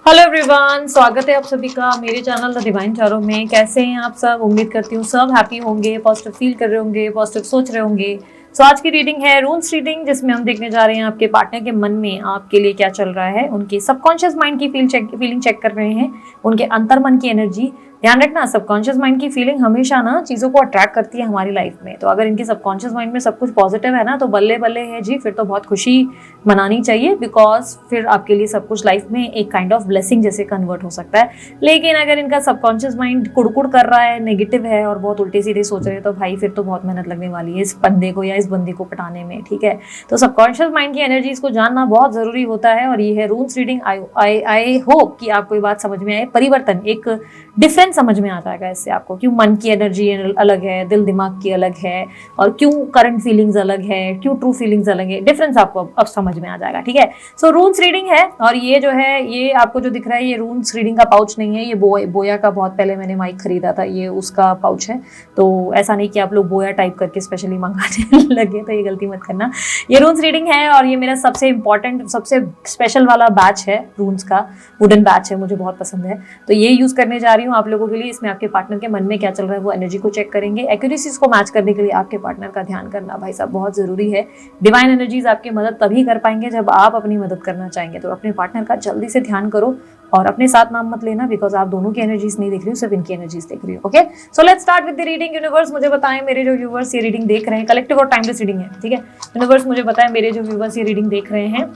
Hello everyone, स्वागत है आप सभी का मेरे चैनल द डिवाइन टैरो में। कैसे हैं आप सब? उम्मीद करती हूँ सब हैप्पी होंगे, पॉजिटिव फील कर रहे होंगे, पॉजिटिव सोच रहे होंगे। सो आज की रीडिंग है रून्स रीडिंग, जिसमें हम देखने जा रहे हैं आपके पार्टनर के मन में आपके लिए क्या चल रहा है। उनके सबकॉन्शियस माइंड की फीलिंग चेक कर रहे हैं, उनके अंतर मन की एनर्जी। ध्यान रखना, सबकॉन्शियस माइंड की फीलिंग हमेशा ना चीज़ों को अट्रैक्ट करती है हमारी लाइफ में। तो अगर इनके सबकॉन्शियस माइंड में सब कुछ पॉजिटिव है ना, तो बल्ले बल्ले है जी, फिर तो बहुत खुशी मनानी चाहिए। बिकॉज फिर आपके लिए सब कुछ लाइफ में एक काइंड ऑफ ब्लेसिंग जैसे कन्वर्ट हो सकता है। लेकिन अगर इनका सबकॉन्शियस माइंड कुड़कुड़ कर रहा है, नेगेटिव है और बहुत उल्टे सीधे सोच रहे हैं, तो भाई फिर तो बहुत मेहनत लगने वाली है इस बंदे को या इस बंदी को पटाने में। ठीक है, तो सबकॉन्शियस माइंड की एनर्जीज को जानना बहुत जरूरी होता है। और ये है रून्स रीडिंग। आई होप कि आपको ये बात समझ में आए, परिवर्तन, एक डिफरेंस समझ में आ जाएगा इससे आपको। क्यों मन की एनर्जी अलग है, दिल दिमाग की अलग है, और क्यों करंट फीलिंग्स अलग है, क्यों ट्रू फीलिंग्स अलग है। डिफरेंस आपको अब समझ में आ जाएगा। ठीक है, सो रून्स रीडिंग है। और ये जो है, ये आपको जो दिख रहा है, ये रून्स रीडिंग का पाउच नहीं है। ये बोया का बहुत पहले मैंने माइक खरीदा था, ये उसका पाउच है। तो ऐसा नहीं कि आप लोग बोया टाइप करके स्पेशली मंगाने लगे, तो ये गलती मत करना। ये रून्स रीडिंग है और ये मेरा सबसे इंपॉर्टेंट, सबसे स्पेशल वाला बैच है रून्स का। वुडन बैच है, मुझे बहुत पसंद है, तो ये यूज करने जा रही हूँ आप लोगों के लिए। इसमें आपके पार्टनर के मन में क्या चल रहा है वो एनर्जी को चेक करेंगे। एक्यूरेसीज को मैच करने के लिए आपके पार्टनर का ध्यान करना भाई साहब बहुत जरूरी है। डिवाइन एनर्जीज आपकी मदद तभी कर पाएंगे जब आप अपनी मदद करना चाहेंगे। तो अपने पार्टनर का जल्दी से ध्यान करो और अपने साथ नाम मत लेना, बिकॉज आप दोनों की एनर्जीज नहीं देख रही हो, सिर्फ इनकी एनर्जीज देख रही हो। Okay, so let's start with the reading. Universe मुझे बताएं, मेरे जो व्यूवर्स ये रीडिंग देख रहे हैं, कलेक्टिव और टाइमलेस रीडिंग है, ठीक है। यूनिवर्स मुझे बताएं, मेरे जो व्यूवर्स ये रीडिंग देख रहे हैं,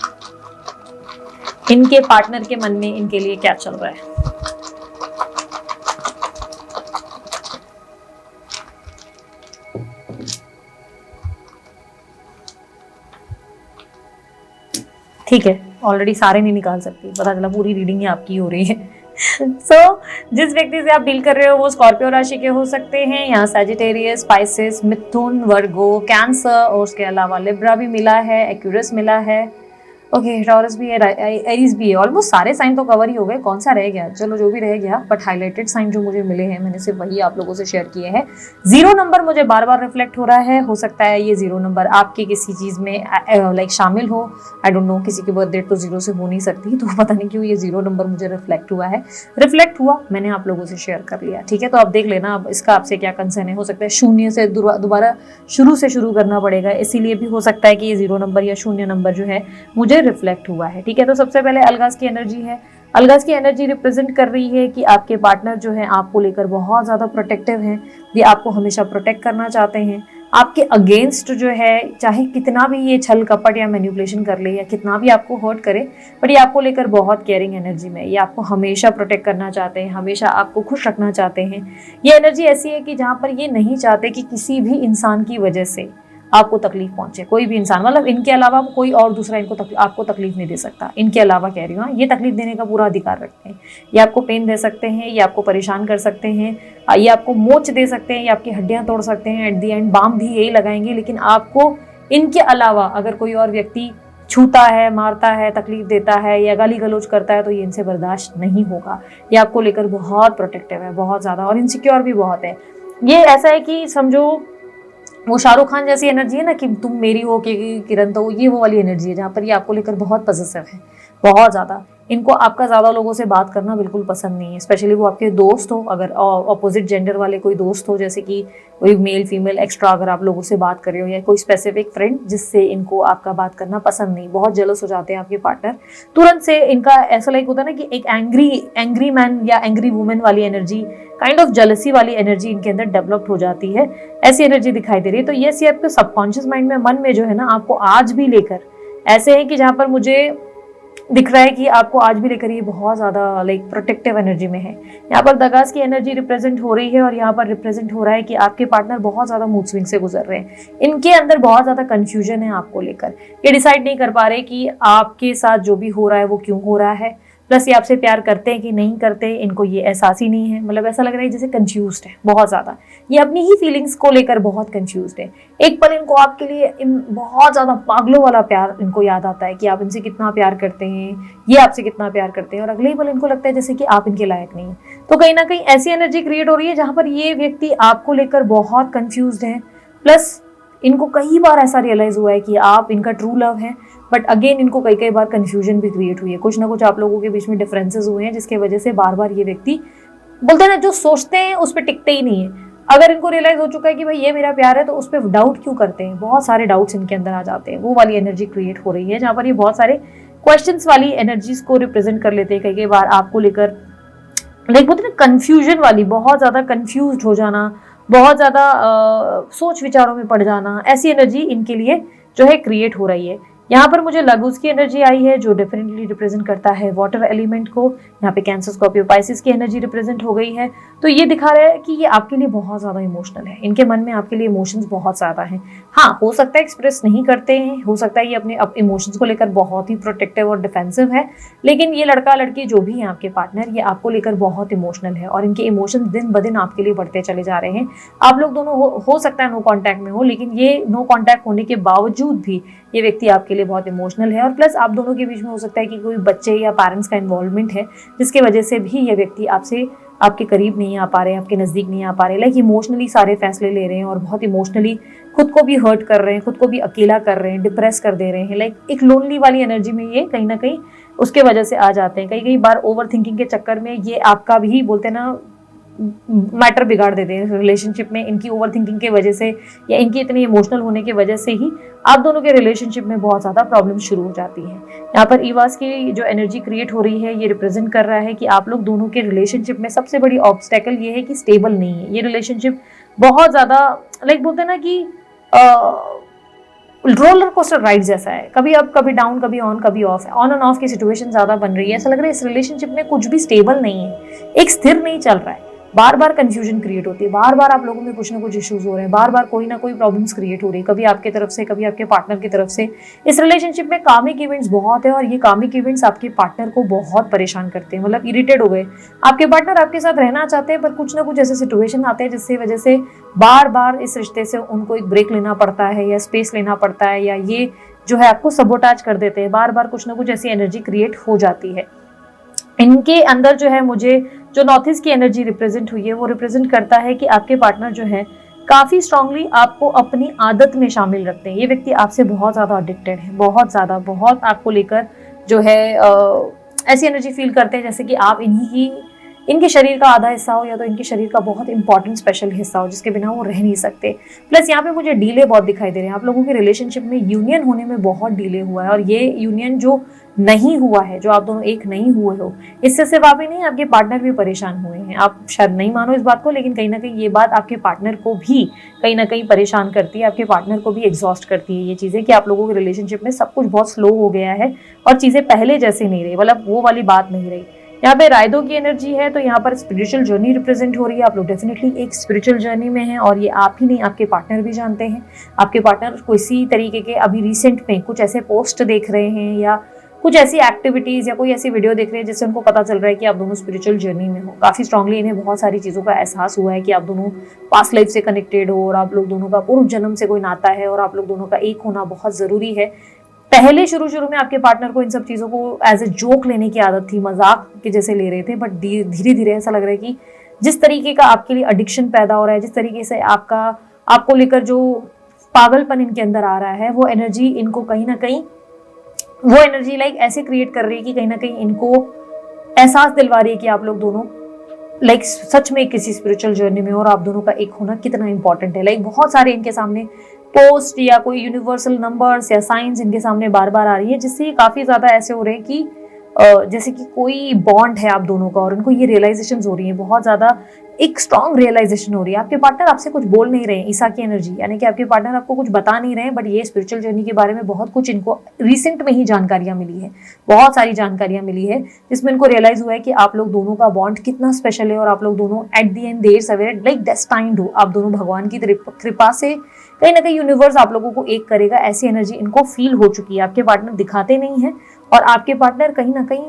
इनके पार्टनर के मन में इनके लिए क्या चल रहा है। ठीक है, ऑलरेडी सारे नहीं निकाल सकती, पता चला पूरी रीडिंग ही आपकी हो रही है। जिस व्यक्ति से आप डील कर रहे हो वो स्कॉर्पियो राशि के हो सकते हैं, यहाँ सैजिटेरियस, स्पाइसेस, मिथुन, वर्गो, कैंसर, और उसके अलावा लिब्रा भी मिला है, एक्यूरस मिला है, ओके, टॉरस भी है, एरीज भी है। ऑलमोस्ट सारे साइन तो कवर ही हो गए, कौन सा रह गया, चलो जो भी रह गया। बट हाईलाइटेड साइन जो मुझे मिले हैं, मैंने सिर्फ वही आप लोगों से शेयर किए हैं। 0 नंबर मुझे बार बार रिफ्लेक्ट हो रहा है। हो सकता है ये 0 नंबर आपके किसी चीज़ में लाइक शामिल हो। आई डोंट नो, किसी की बर्थ डेट तो 0 से हो नहीं सकती, तो पता नहीं क्यों ये 0 नंबर मुझे रिफ्लेक्ट हुआ है। रिफ्लेक्ट हुआ, मैंने आप लोगों से शेयर कर लिया, ठीक है। तो आप देख लेना अब इसका आपसे क्या कंसर्न है। हो सकता है 0 से दोबारा शुरू से शुरू करना पड़ेगा, इसीलिए भी हो सकता है कि ये 0 नंबर या 0 नंबर जो है मुझे रिफ्लेक्ट हुआ है, ठीक है। तो सबसे पहले अलगाज की एनर्जी है। अलगाज की एनर्जी रिप्रेजेंट कर रही है कि आपके पार्टनर जो है आपको लेकर बहुत ज़्यादा प्रोटेक्टिव हैं। ये आपको हमेशा प्रोटेक्ट करना चाहते हैं। आपके अगेंस्ट जो है, चाहे कितना भी ये छल कपट या मैनिपुलेशन कर ले या कितना भी आपको हर्ट करे, पर ये आपको लेकर बहुत केयरिंग एनर्जी में। ये आपको हमेशा प्रोटेक्ट करना चाहते हैं, हमेशा आपको खुश रखना चाहते हैं। ये एनर्जी ऐसी है कि जहाँ पर ये नहीं चाहते कि किसी भी इंसान की वजह से आपको तकलीफ पहुंचे। कोई भी इंसान, मतलब इनके अलावा कोई और दूसरा इनको आपको तकलीफ नहीं दे सकता। इनके अलावा कह रही हूँ, ये तकलीफ देने का पूरा अधिकार रखते हैं। ये आपको पेन दे सकते हैं, ये आपको परेशान कर सकते हैं, ये आपको मोच दे सकते हैं, ये आपकी हड्डियां तोड़ सकते हैं। एट दी एंड बाम भी यही लगाएंगे। लेकिन आपको इनके अलावा अगर कोई और व्यक्ति छूता है, मारता है, तकलीफ देता है या गाली गलौज करता है, तो ये इनसे बर्दाश्त नहीं होगा। ये आपको लेकर बहुत प्रोटेक्टिव है, बहुत ज़्यादा, और इनसिक्योर भी बहुत है। ये ऐसा है कि समझो वो शाहरुख खान जैसी एनर्जी है ना, कि तुम मेरी हो कि किरण तो, ये वो वाली एनर्जी है जहाँ पर ये आपको लेकर बहुत पॉजिटिव है, बहुत ज़्यादा। इनको आपका ज़्यादा लोगों से बात करना बिल्कुल पसंद नहीं है, स्पेशली वो आपके दोस्त हो, अगर ऑपोजिट जेंडर वाले कोई दोस्त हो, जैसे कि कोई मेल फीमेल एक्स्ट्रा अगर आप लोगों से बात कर रहे हो, या कोई स्पेसिफिक फ्रेंड जिससे इनको आपका बात करना पसंद नहीं। बहुत जेलस हो जाते हैं आपके पार्टनर तुरंत से। इनका ऐसा लाइक होता है ना कि एक एंग्री मैन या एंग्री वुमेन वाली एनर्जी, काइंड ऑफ जेलसी वाली एनर्जी इनके अंदर डेवलप हो जाती है। ऐसी एनर्जी दिखाई दे रही है। तो ये आपके सबकॉन्शियस माइंड में, मन में जो है ना, आपको आज भी लेकर ऐसे है कि जहाँ पर मुझे दिख रहा है कि आपको आज भी लेकर ये बहुत ज़्यादा लाइक प्रोटेक्टिव एनर्जी में है। यहाँ पर दगास की एनर्जी रिप्रेजेंट हो रही है, और यहाँ पर रिप्रेजेंट हो रहा है कि आपके पार्टनर बहुत ज़्यादा मूड स्विंग से गुजर रहे हैं। इनके अंदर बहुत ज़्यादा कंफ्यूजन है आपको लेकर। ये डिसाइड नहीं कर पा रहे कि आपके साथ जो भी हो रहा है वो क्यों हो रहा है। प्लस ये आपसे प्यार करते हैं कि नहीं करते, इनको ये एहसास ही नहीं है। मतलब ऐसा लग रहा है जैसे कंफ्यूज्ड है बहुत ज़्यादा। ये अपनी ही फीलिंग्स को लेकर बहुत कंफ्यूज्ड है। एक पल इनको आपके लिए बहुत ज़्यादा पागलों वाला प्यार इनको याद आता है कि आप इनसे कितना प्यार करते हैं, ये आपसे कितना प्यार करते हैं, और अगले ही पल इनको लगता है जैसे कि आप इनके लायक नहीं है। तो कहीं ना कहीं ऐसी एनर्जी क्रिएट हो रही है जहाँ पर ये व्यक्ति आपको लेकर बहुत कंफ्यूज्ड है। प्लस इनको कई बार ऐसा रियलाइज हुआ है कि आप इनका ट्रू लव है, बट अगेन इनको कई बार कंफ्यूजन भी क्रिएट हुई है, कुछ ना कुछ आप लोगों के बीच में डिफरेंसेस हुए हैं जिसके वजह से बार बार ये व्यक्ति बोलते हैं ना, जो सोचते हैं उस पर टिकते ही नहीं है। अगर इनको रियलाइज हो चुका है कि भाई ये मेरा प्यार है, तो उस पर डाउट क्यों करते हैं, बहुत सारे डाउट्स इनके अंदर आ जाते हैं। वो वाली एनर्जी क्रिएट हो रही है जहाँ पर ये बहुत सारे क्वेश्चंस वाली एनर्जीज को रिप्रेजेंट कर लेते हैं कई बार आपको लेकर, लाइक बोलते हैं ना कंफ्यूजन वाली, बहुत ज्यादा कंफ्यूज हो जाना, बहुत ज्यादा सोच विचारों में पड़ जाना, ऐसी एनर्जी इनके लिए जो है क्रिएट हो रही है। यहाँ पर मुझे लगूस की एनर्जी आई है जो डेफिनेटली रिप्रेजेंट करता है वाटर एलिमेंट को। यहाँ पे कैंसर, स्कॉर्पियो, पाइसिस की एनर्जी रिप्रेजेंट हो गई है। तो ये दिखा रहा है कि ये आपके लिए बहुत ज्यादा इमोशनल है, इनके मन में आपके लिए इमोशंस बहुत ज्यादा हैं। हाँ, हो सकता है एक्सप्रेस नहीं करते हैं, हो सकता है ये अपने इमोशंस को लेकर बहुत ही प्रोटेक्टिव और डिफेंसिव है, लेकिन ये लड़का लड़की जो भी है आपके पार्टनर, ये आपको लेकर बहुत इमोशनल है और इनके इमोशंस दिन ब दिन आपके लिए बढ़ते चले जा रहे हैं। आप लोग दोनों हो सकता है नो कॉन्टैक्ट में हो, लेकिन ये नो कॉन्टैक्ट होने के बावजूद भी ये व्यक्ति आपके लिए बहुत इमोशनल है। और प्लस आप दोनों के बीच में हो सकता है कि कोई बच्चे या पेरेंट्स का इन्वॉल्वमेंट है, जिसकी वजह से भी ये व्यक्ति आपसे आपके करीब नहीं आ पा रहे हैं, आपके नज़दीक नहीं आ पा रहे, लाइक इमोशनली सारे फैसले ले रहे हैं और बहुत इमोशनली खुद को भी हर्ट कर रहे हैं, खुद को भी अकेला कर रहे हैं, डिप्रेस कर दे रहे हैं, लाइक एक लोनली वाली एनर्जी में ये कहीं ना कहीं उसके वजह से आ जाते हैं। कई बार ओवर थिंकिंग के चक्कर में ये आपका भी बोलते हैं ना मैटर बिगाड़ देते हैं रिलेशनशिप में। इनकी ओवर थिंकिंग के वजह से या इनकी इतनी इमोशनल होने की वजह से ही आप दोनों के रिलेशनशिप में बहुत ज़्यादा प्रॉब्लम शुरू हो जाती है। यहाँ पर ईवास की जो एनर्जी क्रिएट हो रही है, ये रिप्रेजेंट कर रहा है कि आप लोग दोनों के रिलेशनशिप में सबसे बड़ी ऑब्स्टेकल ये है कि स्टेबल नहीं है। ये रिलेशनशिप बहुत ज़्यादा लाइक बोलते हैं ना कि रोलर कोस्टर राइड जैसा है, कभी अप कभी डाउन, कभी ऑन कभी ऑफ है, ऑन एंड ऑफ की सिचुएशन ज्यादा बन रही है। ऐसा लग रहा है इस रिलेशनशिप में कुछ भी स्टेबल नहीं है, एक स्थिर नहीं चल रहा है, बार बार कंफ्यूजन क्रिएट होती है, बार बार आप लोगों में कुछ ना कुछ इश्यूज हो रहे हैं, बार बार कोई ना कोई प्रॉब्लम्स क्रिएट हो रही है, कभी आपके तरफ से कभी आपके पार्टनर की तरफ से। इस रिलेशनशिप में कामिक इवेंट्स बहुत है और ये कामिक इवेंट्स आपके पार्टनर को बहुत परेशान करते हैं, मतलब इरिटेट हो गए। आपके पार्टनर आपके साथ रहना चाहते हैं पर कुछ ना कुछ ऐसे सिचुएशन आते हैं जिसकी वजह से बार बार इस रिश्ते से उनको एक ब्रेक लेना पड़ता है या स्पेस लेना पड़ता है, या ये जो है आपको सबोटाज कर देते हैं, बार बार कुछ ना कुछ ऐसी एनर्जी क्रिएट हो जाती है। इनके अंदर जो है मुझे जो नॉर्थ ईस्ट की एनर्जी रिप्रेजेंट हुई है वो रिप्रेजेंट करता है कि आपके पार्टनर जो है काफी स्ट्रांगली आपको अपनी आदत में शामिल रखते हैं। ये व्यक्ति आपसे बहुत ज्यादा एडिक्टेड है, बहुत ज्यादा, बहुत आपको लेकर जो है ऐसी एनर्जी फील करते हैं जैसे कि आप इनके शरीर का आधा हिस्सा हो या तो इनके शरीर का बहुत इंपॉर्टेंट स्पेशल हिस्सा हो जिसके बिना वो रह नहीं सकते। प्लस यहाँ पे मुझे डीले बहुत दिखाई दे रहे हैं, आप लोगों के रिलेशनशिप में यूनियन होने में बहुत डीले हुआ है और ये यूनियन जो नहीं हुआ है, जो आप दोनों एक नहीं हुए हो, इससे सिर्फ आप ही नहीं आपके पार्टनर भी परेशान हुए हैं। आप शायद नहीं मानो इस बात को, लेकिन कहीं ना कहीं ये बात आपके पार्टनर को भी कहीं ना कहीं परेशान करती है, आपके पार्टनर को भी एग्जॉस्ट करती है ये चीज़ें कि आप लोगों के रिलेशनशिप में सब कुछ बहुत स्लो हो गया है और चीज़ें पहले जैसे नहीं रही, मतलब वो वाली बात नहीं रही। यहाँ पे रायदो की एनर्जी है तो यहाँ पर स्पिरिचुअल जर्नी रिप्रेजेंट हो रही है। आप लोग डेफिनेटली एक स्पिरिचुअल जर्नी में हैं और ये आप ही नहीं आपके पार्टनर भी जानते हैं। आपके पार्टनर किसी तरीके के अभी रिसेंट में कुछ ऐसे पोस्ट देख रहे हैं या कुछ ऐसी एक्टिविटीज या कोई ऐसी वीडियो देख रहे हैं जिससे उनको पता चल रहा है कि आप दोनों स्पिरिचुअल जर्नी में हो। काफी स्ट्रांगली इन्हें बहुत सारी चीजों का एहसास हुआ है कि आप दोनों पास्ट लाइफ से कनेक्टेड हो और आप लोग दोनों का पूर्व जन्म से कोई नाता है और आप लोग दोनों का एक होना बहुत जरूरी है। पहले शुरू में आपके पार्टनर को इन सब चीज़ों को एज ए जोक लेने की आदत थी, मजाक के जैसे ले रहे थे, बट धीरे धीरे ऐसा लग रहा है कि जिस तरीके का आपके लिए एडिक्शन पैदा हो रहा है, जिस तरीके से आपको लेकर जो पागलपन इनके अंदर आ रहा है, वो एनर्जी इनको कहीं ना कहीं वो एनर्जी लाइक ऐसे क्रिएट कर रही है कि कहीं ना कहीं इनको एहसास दिलवा रही है कि आप लोग दोनों लाइक सच में किसी स्पिरिचुअल जर्नी में हो और आप दोनों का एक होना कितना इंपॉर्टेंट है। लाइक बहुत सारे इनके सामने पोस्ट या कोई यूनिवर्सल नंबर्स या साइंस इनके सामने बार बार आ रही है जिससे काफी ज्यादा ऐसे हो रहे हैं कि जैसे कि कोई बॉन्ड है आप दोनों का और उनको ये रियलाइजेशन हो रही है, बहुत ज्यादा एक स्ट्रॉन्ग रियलाइजेशन हो रही है। आपके पार्टनर आपसे कुछ बोल नहीं रहे हैं, ईसा की एनर्जी, यानी कि आपके पार्टनर आपको कुछ बता नहीं रहे हैं, बट ये स्पिरिचुअल जर्नी के बारे में बहुत कुछ इनको रिसेंट में ही जानकारियां मिली है, बहुत सारी जानकारियां मिली है जिसमें इनको रियलाइज हुआ है कि आप लोग दोनों का बॉन्ड कितना स्पेशल है और आप लोग दोनों एट द एंड देयर सवेरे लाइक डेस्टाइन्ड हो। आप दोनों भगवान की कृपा से कहीं ना कहीं यूनिवर्स आप लोगों को एक करेगा, ऐसी एनर्जी इनको फील हो चुकी है। आपके पार्टनर दिखाते नहीं है और आपके पार्टनर कहीं ना कहीं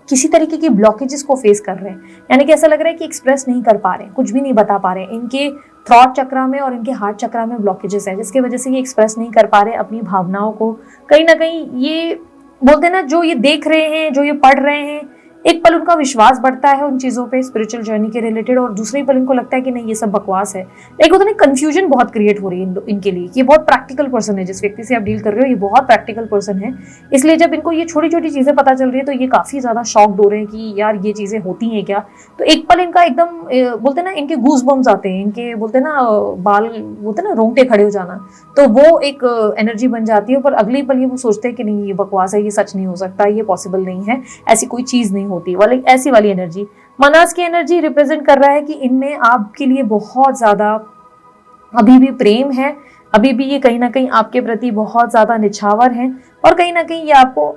किसी तरीके की ब्लॉकेजेस को फेस कर रहे हैं, यानी कि ऐसा लग रहा है कि एक्सप्रेस नहीं कर पा रहे हैं, कुछ भी नहीं बता पा रहे हैं। इनके थॉट चक्रा में और इनके हार्ट चक्रा में ब्लॉकेजेस है जिसकी वजह से ये एक्सप्रेस नहीं कर पा रहे अपनी भावनाओं को। कहीं ना कहीं ये बोलते हैं ना, जो ये देख रहे हैं, जो ये पढ़ रहे हैं, एक पल उनका विश्वास बढ़ता है उन चीज़ों पे स्पिरिचुअल जर्नी के रिलेटेड, और दूसरे पल उनको लगता है कि नहीं ये सब बकवास है। लाइक होता है ना, कंफ्यूजन बहुत क्रिएट हो रही है इनके लिए। ये बहुत प्रैक्टिकल पर्सन है, जिस व्यक्ति से आप डील कर रहे हो ये बहुत प्रैक्टिकल पर्सन है। इसलिए जब इनको ये छोटी छोटी चीज़ें पता चल रही है तो ये काफ़ी ज़्यादा शॉक्ड हो रहे हैं कि यार ये चीज़ें होती हैं क्या। तो एक पल इनका एकदम बोलते ना, इनके गूज बम्स आते हैं, इनके बोलते ना बाल, बोलते ना रोंगटे खड़े हो जाना, तो वो एक एनर्जी बन जाती है। पर अगले पल ये वो सोचते हैं कि नहीं ये बकवास है, ये सच नहीं हो सकता, ये पॉसिबल नहीं है, ऐसी कोई चीज़ नहीं होती वाली, ऐसी वाली एनर्जी। मनास की एनर्जी रिप्रेजेंट कर रहा है कि इनमें आपके लिए बहुत ज़्यादा अभी भी प्रेम है, अभी भी ये कहीं ना कहीं आपके प्रति बहुत ज़्यादा निछावर हैं, और कहीं ना कहीं ये आपको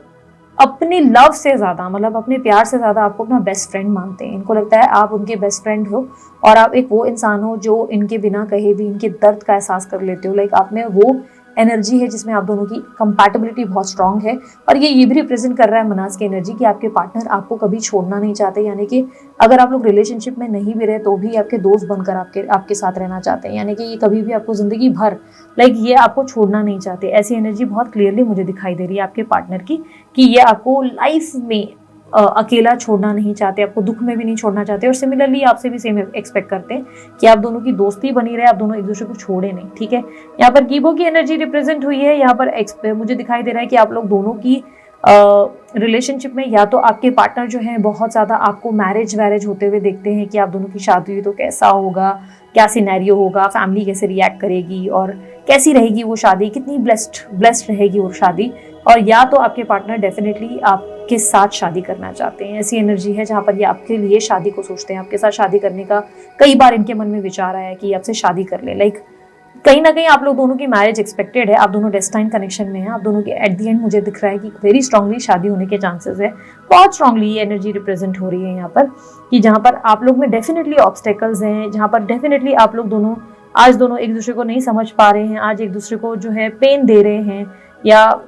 अपने लव से ज़्यादा, मतलब अपने प्यार से ज़्यादा आपको अपना बेस्ट फ्रेंड मानते हैं। इनको लगता है आप उनके बेस्ट फ्रेंड हो, और आप एक वो इंसान हो जो इनके बिना कहे भी इनके दर्द का एहसास कर लेते हो। लाइक आप में वो एनर्जी है जिसमें आप दोनों की कंपैटिबिलिटी बहुत स्ट्रांग है। और ये भी रिप्रेजेंट कर रहा है मनास की एनर्जी कि आपके पार्टनर आपको कभी छोड़ना नहीं चाहते, यानी कि अगर आप लोग रिलेशनशिप में नहीं भी रहे तो भी आपके दोस्त बनकर आपके साथ रहना चाहते हैं, यानी कि ये कभी भी आपको जिंदगी भर लाइक ये आपको छोड़ना नहीं चाहते। ऐसी एनर्जी बहुत क्लियरली मुझे दिखाई दे रही है आपके पार्टनर की, कि ये आपको लाइफ में अकेला छोड़ना नहीं चाहते, आपको दुख में भी नहीं छोड़ना चाहते, और सिमिलरली आपसे भी सेम एक्सपेक्ट करते हैं कि आप दोनों की दोस्ती बनी रहे, आप दोनों एक दूसरे को छोड़े नहीं। ठीक है, यहाँ पर कीबो की एनर्जी रिप्रेजेंट हुई है। यहाँ पर मुझे दिखाई दे रहा है कि आप लोग दोनों की रिलेशनशिप में या तो आपके पार्टनर जो है बहुत ज़्यादा आपको मैरिज वैरेज होते हुए देखते हैं कि आप दोनों की शादी हुई तो कैसा होगा, क्या सिनेरियो होगा, फैमिली कैसे रिएक्ट करेगी, और कैसी रहेगी वो शादी, कितनी ब्लेस्ड रहेगी वो शादी। और या तो आपके पार्टनर डेफिनेटली आपके साथ शादी करना चाहते हैं। ऐसी एनर्जी है जहाँ पर ये आपके लिए शादी को सोचते हैं, आपके साथ शादी करने का कई बार इनके मन में विचार आया है कि आपसे शादी कर ले। लाइक कहीं ना कहीं आप लोग दोनों की मैरिज एक्सपेक्टेड है, आप दोनों डेस्टाइन कनेक्शन में हैं, आप दोनों के एट द एंड मुझे दिख रहा है कि वेरी स्ट्रांगली शादी होने के चांसेस है। बहुत स्ट्रांगली ये एनर्जी रिप्रेजेंट हो रही है यहाँ पर, कि जहाँ पर आप लोग में डेफिनेटली ऑब्स्टेकल्स हैं, जहाँ पर डेफिनेटली आप लोग दोनों आज दोनों एक दूसरे को नहीं समझ पा रहे हैं, आज एक दूसरे को जो है पेन दे रहे हैं, या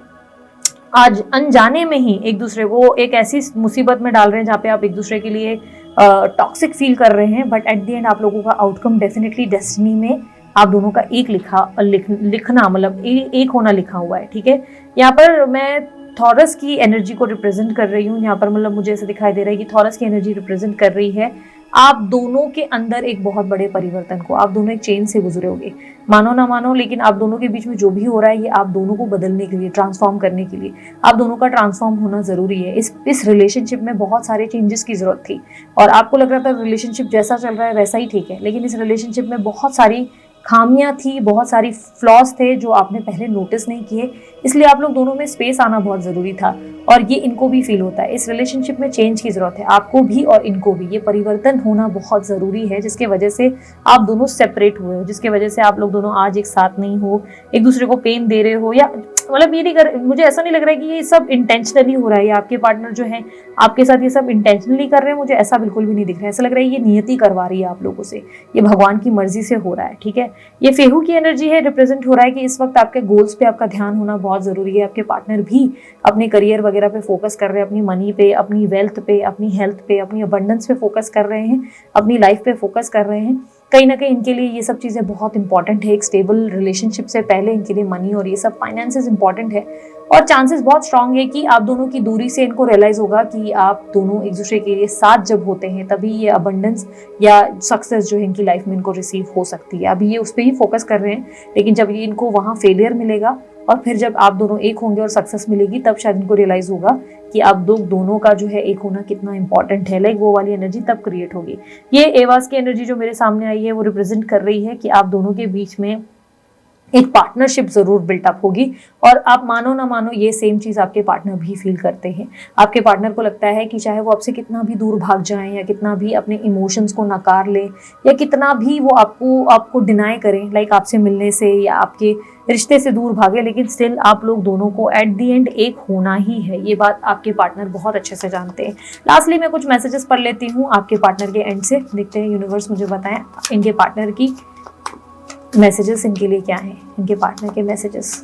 आज अनजाने में ही एक दूसरे को एक ऐसी मुसीबत में डाल रहे हैं जहाँ पे आप एक दूसरे के लिए टॉक्सिक फील कर रहे हैं। बट एट द एंड आप लोगों का आउटकम डेफिनेटली डेस्टिनी में आप दोनों का एक लिखना मतलब एक होना लिखा हुआ है। ठीक है, यहाँ पर मैं थॉरस की एनर्जी को रिप्रेजेंट कर रही हूँ। यहाँ पर मतलब मुझे ऐसे दिखाई दे रहा है कि थॉरस की एनर्जी रिप्रेजेंट कर रही है आप दोनों के अंदर एक बहुत बड़े परिवर्तन को। आप दोनों एक चेन से गुजरे होगे, मानो ना मानो, लेकिन आप दोनों के बीच में जो भी हो रहा है ये आप दोनों को बदलने के लिए, ट्रांसफॉर्म करने के लिए आप दोनों का ट्रांसफॉर्म होना जरूरी है। इस रिलेशनशिप में बहुत सारे चेंजेस की जरूरत थी, और आपको लग रहा था रिलेशनशिप जैसा चल रहा है वैसा ही ठीक है, लेकिन इस रिलेशनशिप में बहुत सारी खामियां थी, बहुत सारी फ्लॉज थे जो आपने पहले नोटिस नहीं किए। इसलिए आप लोग दोनों में स्पेस आना बहुत ज़रूरी था, और ये इनको भी फील होता है। इस रिलेशनशिप में चेंज की ज़रूरत है, आपको भी और इनको भी। ये परिवर्तन होना बहुत ज़रूरी है, जिसके वजह से आप दोनों सेपरेट हुए हो, जिसके वजह से आप लोग दोनों आज एक साथ नहीं हो, एक दूसरे को पेन दे रहे हो, या मतलब ये नहीं मुझे ऐसा नहीं लग रहा है कि ये सब इंटेंशनली हो रहा है, या आपके पार्टनर जो है आपके साथ ये सब इंटेंशनली कर रहे हैं। मुझे ऐसा बिल्कुल भी नहीं दिख रहा है, ऐसा लग रहा है ये नियति करवा रही है आप लोगों से, ये भगवान की मर्जी से हो रहा है। ठीक है, ये फेहू की एनर्जी है, रिप्रेजेंट हो रहा है कि इस वक्त आपके गोल्स पे आपका ध्यान होना बहुत ज़रूरी है। आपके पार्टनर भी अपने करियर वगैरह पे फोकस कर रहे हैं, अपनी मनी पे, अपनी वेल्थ पे, अपनी हेल्थ पे, अपनी अबंडेंस पे फोकस कर रहे हैं, अपनी लाइफ पे फोकस कर रहे हैं। कहीं ना कहीं इनके लिए ये सब चीज़ें बहुत इंपॉर्टेंट है। एक स्टेबल रिलेशनशिप से पहले इनके लिए मनी और ये सब फाइनेंसेस इंपॉर्टेंट है, और चांसेस बहुत स्ट्रांग है कि आप दोनों की दूरी से इनको रियलाइज होगा कि आप दोनों एक दूसरे के लिए साथ जब होते हैं तभी ये अबंडेंस या सक्सेस जो है इनकी लाइफ में इनको रिसीव हो सकती है। अभी ये उस पर ही फोकस कर रहे हैं, लेकिन जब ये इनको वहाँ फेलियर मिलेगा और फिर जब आप दोनों एक होंगे और सक्सेस मिलेगी, तब शायद इनको रियलाइज होगा कि आप दोनों का जो है एक होना कितना इंपॉर्टेंट है। लाइक वो वाली एनर्जी तब क्रिएट होगी। ये एवास की एनर्जी जो मेरे सामने आई है वो रिप्रेजेंट कर रही है कि आप दोनों के बीच में एक पार्टनरशिप जरूर बिल्टअप होगी, और आप मानो ना मानो ये सेम चीज़ आपके पार्टनर भी फील करते हैं। आपके पार्टनर को लगता है कि चाहे वो आपसे कितना भी दूर भाग जाएं, या कितना भी अपने इमोशंस को नकार लें, या कितना भी वो आपको डिनाई करें, लाइक आपसे मिलने से या आपके रिश्ते से दूर भागे, लेकिन स्टिल आप लोग दोनों को एट द एंड एक होना ही है। ये बात आपके पार्टनर बहुत अच्छे से जानते हैं। लास्टली मैं कुछ मैसेजेस पढ़ लेती हूँ आपके पार्टनर के एंड से, देखते हैं यूनिवर्स मुझे बताएं इनके पार्टनर की मैसेजेस इनके लिए क्या हैं, इनके पार्टनर के मैसेजेस।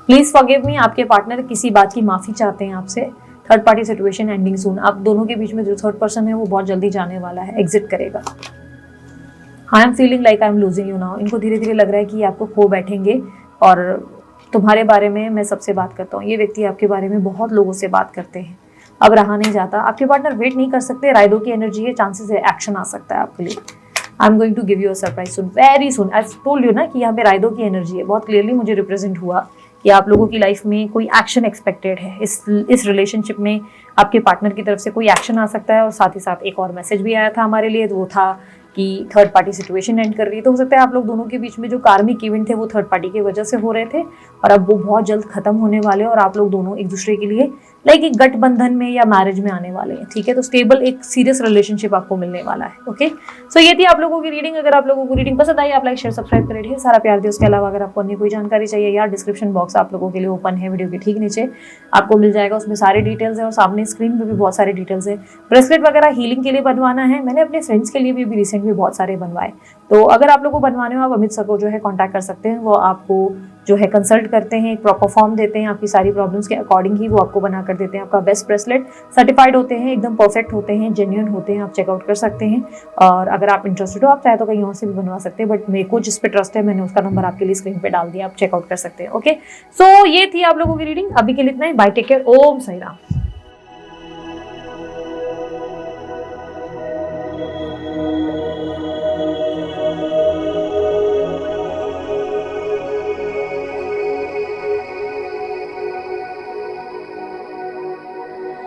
प्लीज फॉरगिव मी, आपके पार्टनर किसी बात की माफी चाहते हैं आपसे। थर्ड पार्टी सिचुएशन एंडिंग सून। आप दोनों के बीच में जो थर्ड पर्सन है वो बहुत जल्दी जाने वाला है, एग्जिट करेगा। I am feeling like I am losing you now. इनको धीरे धीरे लग रहा है कि आपको खो बैठेंगे, और तुम्हारे बारे में मैं सबसे बात करता हूँ, ये व्यक्ति आपके बारे में बहुत लोगों से बात करते हैं, अब रहा नहीं जाता। आपके पार्टनर वेट नहीं कर सकते, राइडो की एनर्जी है, चांसेस है एक्शन आ सकता है आपके लिए। I am going to give you a surprise soon, very soon. I told you ना कि यहाँ पे राइडो की एनर्जी है, बहुत क्लियरली मुझे रिप्रेजेंट हुआ कि आप लोगों की लाइफ में कोई एक्शन एक्सपेक्टेड है। इस रिलेशनशिप में आपके पार्टनर की तरफ से कोई एक्शन आ सकता है। और साथ ही साथ एक और मैसेज भी आया था हमारे लिए, तो वो था कि थर्ड पार्टी सिचुएशन एंड कर रही है। तो हो सकता है आप लोग दोनों के बीच में जो कार्मिक इवेंट थे वो थर्ड पार्टी की वजह से हो रहे थे, और अब वो बहुत जल्द खत्म होने वाले हैं और आप लोग दोनों एक दूसरे के लिए लाइक एक गठबंधन में या मैरिज में आने वाले हैं। ठीक है, तो स्टेबल एक सीरियस रिलेशनशिप आपको मिलने वाला है। ओके, सो ये थी आप लोगों की रीडिंग। अगर आप लोगों को रीडिंग पसंद आई, आप लाइक शेयर सब्सक्राइब करें, ढेर सारा प्यार दिए। उसके अलावा अगर आपको अन्य कोई जानकारी चाहिए, यार डिस्क्रिप्शन बॉक्स आप लोगों के लिए ओपन है, वीडियो के ठीक नीचे आपको मिल जाएगा, उसमें सारी डिटेल्स है और सामने स्क्रीन पे भी बहुत सारी डिटेल्स है। ब्रेसलेट वगैरह हीलिंग के लिए बनवाना है, मैंने अपने फ्रेंड्स के लिए भी रिसेंट में बहुत सारे बनवाए। तो अगर आप लोगों को बनवाने हो, आप अमित सर को जो है कॉन्टैक्ट कर सकते हैं, वो आपको जो है कंसल्ट करते हैं, एक प्रॉपर फॉर्म देते हैं, आपकी सारी प्रॉब्लम्स के अकॉर्डिंग ही वो आपको बना कर देते हैं। आपका बेस्ट ब्रेसलेट सर्टिफाइड होते हैं, एकदम परफेक्ट होते हैं, जेन्युइन होते हैं, आप चेकआउट कर सकते हैं। और अगर आप इंटरेस्टेड हो, आप चाहे तो कहीं और से भी बनवा सकते हैं, बट मेरे को जिस पे ट्रस्ट है मैंने उसका नंबर आपके लिए स्क्रीन पे डाल दिया, आप चेकआउट कर सकते हैं। ओके, सो ये थी आप लोगों की रीडिंग, अभी के लिए इतना ही। बाय, टेक केयर, ओम साई राम।